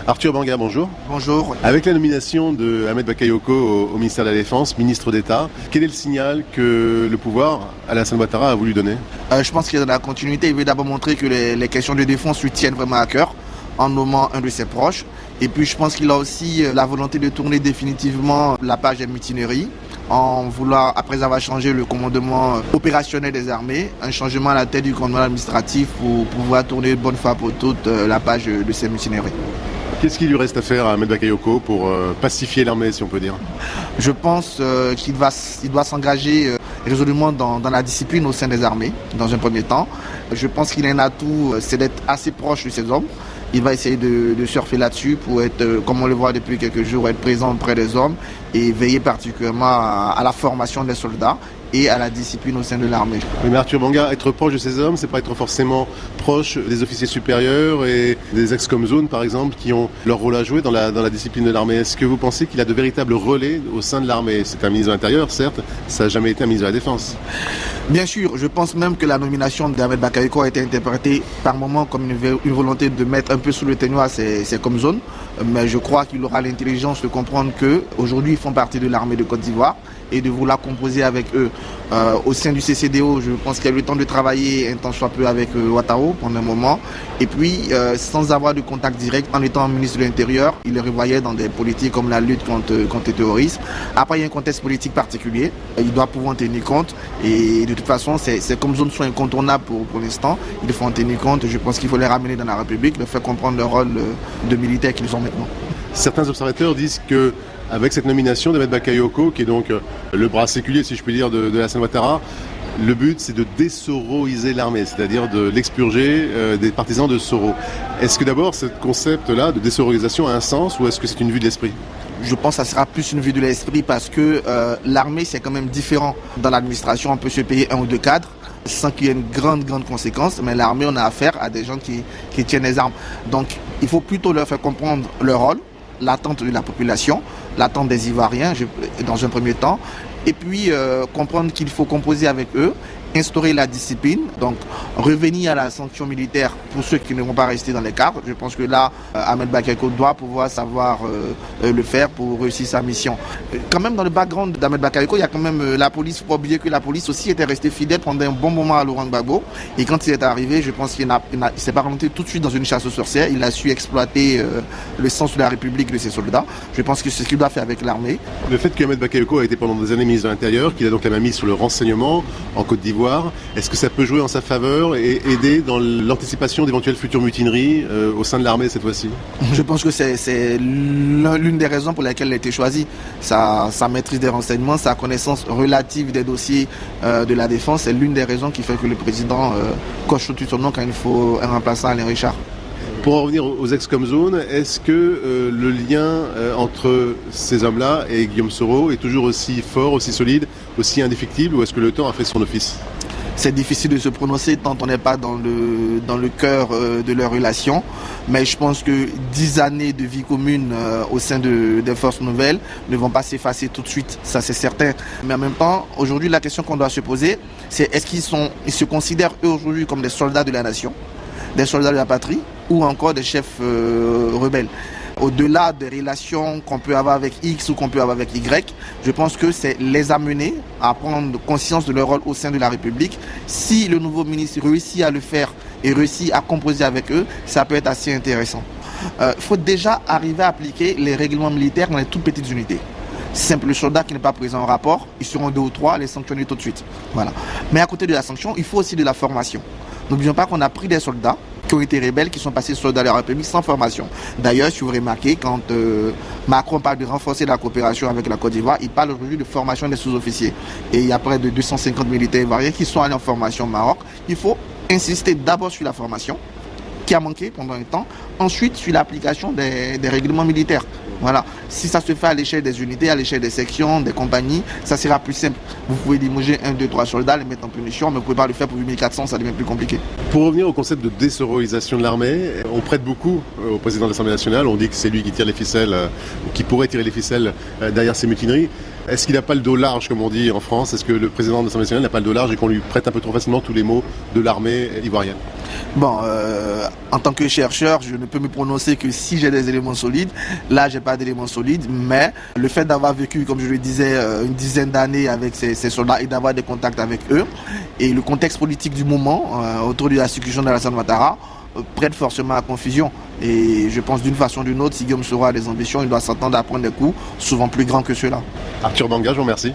Arthur Banga, bonjour. Bonjour. Avec la nomination de Ahmed Bakayoko au ministère de la Défense, ministre d'État, quel est le signal que le pouvoir, Alassane Ouattara, a voulu donner? Je pense qu'il est dans la continuité. Il veut d'abord montrer que les questions de défense lui tiennent vraiment à cœur en nommant un de ses proches. Et puis je pense qu'il a aussi la volonté de tourner définitivement la page des mutineries en voulant, après avoir changé le commandement opérationnel des armées, un changement à la tête du commandement administratif pour pouvoir tourner une bonne fois pour toutes la page de ces mutineries. Qu'est-ce qu'il lui reste à faire à Ahmed Bakayoko pour pacifier l'armée, si on peut dire? Je pense qu'il doit s'engager résolument dans la discipline au sein des armées, dans un premier temps. Je pense qu'il a un atout, c'est d'être assez proche de ses hommes. Il va essayer de surfer là-dessus pour être, comme on le voit depuis quelques jours, être présent auprès des hommes et veiller particulièrement à la formation des soldats et à la discipline au sein de l'armée. Oui, mais Arthur Banga, être proche de ces hommes, c'est pas être forcément proche des officiers supérieurs et des ex-comzones, par exemple, qui ont leur rôle à jouer dans la discipline de l'armée. Est-ce que vous pensez qu'il a de véritables relais au sein de l'armée? C'est un ministre de l'Intérieur, certes, ça n'a jamais été un ministre de la Défense. Bien sûr, je pense même que la nomination d'Ahmed Bakayoko a été interprétée par moments comme une volonté de mettre un peu sous le ténoir ces comzones, mais je crois qu'il aura l'intelligence de comprendre qu'aujourd'hui ils font partie de l'armée de Côte d'Ivoire et de vouloir composer avec eux. Au sein du CCDO, je pense qu'il a eu le temps de travailler un temps soit peu avec Ouattara pendant un moment. Et puis, sans avoir de contact direct, en étant ministre de l'Intérieur, il le revoyait dans des politiques comme la lutte contre le terrorisme. Après, il y a un contexte politique particulier. Il doit pouvoir en tenir compte. Et de toute façon, ces zones sont incontournables pour l'instant. Il faut en tenir compte. Je pense qu'il faut les ramener dans la République, leur faire comprendre le rôle de militaires qu'ils ont maintenant. Certains observateurs disent que avec cette nomination d'Ahmed Bakayoko, qui est donc le bras séculier, si je puis dire, de Alassane Ouattara, le but c'est de désoroiser l'armée, c'est-à-dire de l'expurger des partisans de Soro. Est-ce que d'abord ce concept-là de désoroisation a un sens ou est-ce que c'est une vue de l'esprit? Je pense que ça sera plus une vue de l'esprit parce que l'armée c'est quand même différent. Dans l'administration, on peut se payer un ou deux cadres sans qu'il y ait une grande conséquence, mais l'armée, on a affaire à des gens qui tiennent les armes. Donc il faut plutôt leur faire comprendre leur rôle, l'attente de la population, l'attente des Ivoiriens dans un premier temps, et puis comprendre qu'il faut composer avec eux, instaurer la discipline, donc revenir à la sanction militaire pour ceux qui ne vont pas rester dans les cadres. Je pense que là, Ahmed Bakayoko doit pouvoir savoir le faire pour réussir sa mission. Quand même, dans le background d'Ahmed Bakayoko, il y a quand même la police. Il ne faut pas oublier que la police aussi était restée fidèle pendant un bon moment à Laurent Gbagbo. Et quand il est arrivé, je pense qu'il ne s'est pas remonté tout de suite dans une chasse aux sorcières. Il a su exploiter le sens de la République de ses soldats. Je pense que c'est ce qu'il doit faire avec l'armée. Le fait qu'Ahmed Bakayoko a été pendant des années ministre de l'Intérieur, qu'il a donc la main mise sur le renseignement en Côte d'Ivoire, est-ce que ça peut jouer en sa faveur et aider dans l'anticipation d'éventuelles futures mutineries au sein de l'armée cette fois-ci? Je pense que c'est l'une des raisons pour lesquelles il a été choisi. Sa maîtrise des renseignements, sa connaissance relative des dossiers de la défense, c'est l'une des raisons qui fait que le président coche tout son nom quand il faut un remplaçant à Alain Richard. Pour en revenir aux ex-comzones, est-ce que le lien entre ces hommes-là et Guillaume Soro est toujours aussi fort, aussi solide, aussi indéfectible, ou est-ce que le temps a fait son office? C'est difficile de se prononcer tant on n'est pas dans le cœur de leur relation. Mais je pense que 10 années de vie commune au sein des forces nouvelles ne vont pas s'effacer tout de suite, ça c'est certain. Mais en même temps, aujourd'hui, la question qu'on doit se poser, c'est est-ce qu'ils se considèrent eux aujourd'hui comme des soldats de la nation, des soldats de la patrie, ou encore des chefs rebelles? Au-delà des relations qu'on peut avoir avec X ou qu'on peut avoir avec Y, je pense que c'est les amener à prendre conscience de leur rôle au sein de la République. Si le nouveau ministre réussit à le faire et réussit à composer avec eux, ça peut être assez intéressant. Il faut déjà arriver à appliquer les règlements militaires dans les toutes petites unités. Simple soldat qui n'est pas présent au rapport, ils seront 2 ou 3, les sanctionner tout de suite. Voilà. Mais à côté de la sanction, il faut aussi de la formation. N'oublions pas qu'on a pris des soldats qui ont été rebelles, qui sont passés soldats de la République sans formation. D'ailleurs, si vous remarquez, quand Macron parle de renforcer la coopération avec la Côte d'Ivoire, il parle aujourd'hui de formation des sous-officiers. Et il y a près de 250 militaires ivoiriens qui sont allés en formation au Maroc. Il faut insister d'abord sur la formation, qui a manqué pendant un temps, ensuite sur l'application des règlements militaires. Voilà. Si ça se fait à l'échelle des unités, à l'échelle des sections, des compagnies, ça sera plus simple. Vous pouvez limoger 1, 2, 3 soldats, les mettre en punition, mais vous ne pouvez pas le faire pour 8400, ça devient plus compliqué. Pour revenir au concept de désoroisation de l'armée, on prête beaucoup au président de l'Assemblée nationale, on dit que c'est lui qui tire les ficelles, ou qui pourrait tirer les ficelles derrière ces mutineries. Est-ce qu'il n'a pas le dos large, comme on dit en France? Est-ce que le président de l'Assemblée nationale n'a pas le dos large et qu'on lui prête un peu trop facilement tous les mots de l'armée ivoirienne? Bon, en tant que chercheur, je ne peux me prononcer que si j'ai des éléments solides. Là, j'ai pas d'éléments solides, mais le fait d'avoir vécu, comme je le disais, une dizaine d'années avec ces soldats et d'avoir des contacts avec eux, et le contexte politique du moment autour de la succession d'Alassane Ouattara prête forcément à confusion. Et je pense d'une façon ou d'une autre, si Guillaume Soro a des ambitions, il doit s'attendre à prendre des coups souvent plus grands que ceux-là. Arthur Banga, je vous remercie.